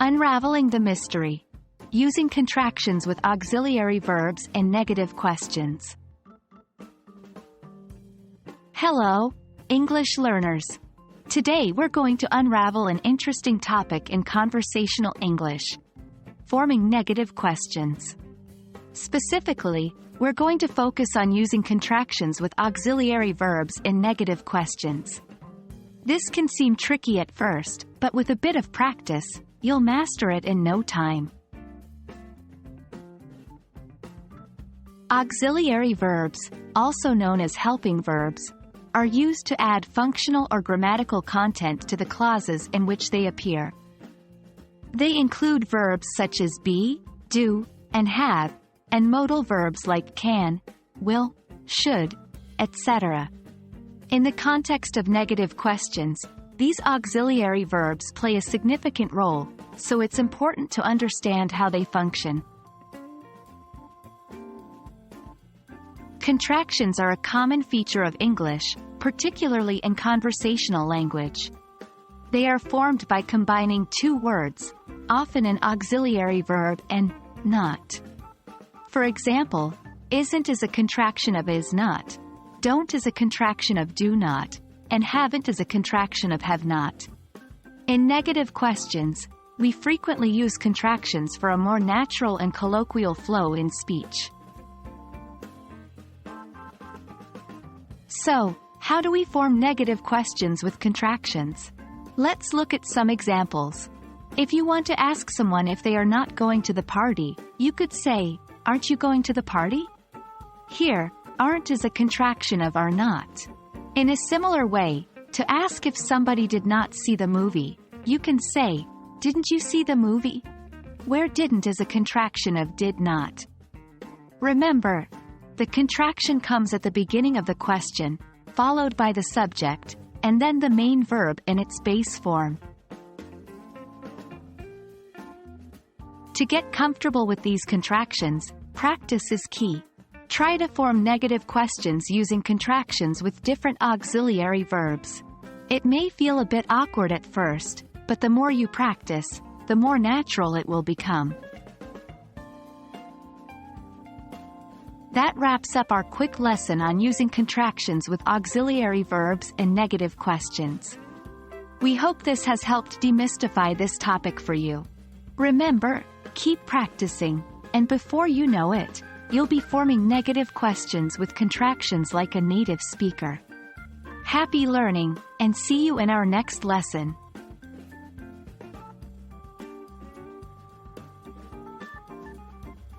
Unraveling the mystery. Using contractions with auxiliary verbs and negative questions. Hello, English learners. Today we're going to unravel an interesting topic in conversational English: forming negative questions. Specifically, we're going to focus on using contractions with auxiliary verbs in negative questions. This can seem tricky at first, but with a bit of practice, you'll master it in no time. Auxiliary verbs, also known as helping verbs, are used to add functional or grammatical content to the clauses in which they appear. They include verbs such as be, do, and have, and modal verbs like can, will, should, etc. In the context of negative questions, these auxiliary verbs play a significant role, so it's important to understand how they function. Contractions are a common feature of English, particularly in conversational language. They are formed by combining two words, often an auxiliary verb and not. For example, isn't is a contraction of is not, don't is a contraction of do not, and haven't is a contraction of have not. In negative questions, we frequently use contractions for a more natural and colloquial flow in speech. So, how do we form negative questions with contractions? Let's look at some examples. If you want to ask someone if they are not going to the party, you could say, "Aren't you going to the party?" Here, aren't is a contraction of are not. In a similar way, to ask if somebody did not see the movie, you can say, "Didn't you see the movie?" Where didn't is a contraction of did not. Remember, the contraction comes at the beginning of the question, followed by the subject, and then the main verb in its base form. To get comfortable with these contractions, practice is key. Try to form negative questions using contractions with different auxiliary verbs. It may feel a bit awkward at first, but the more you practice, the more natural it will become. That wraps up our quick lesson on using contractions with auxiliary verbs and negative questions. We hope this has helped demystify this topic for you. Remember, keep practicing, and before you know it, you'll be forming negative questions with contractions like a native speaker. Happy learning, and see you in our next lesson.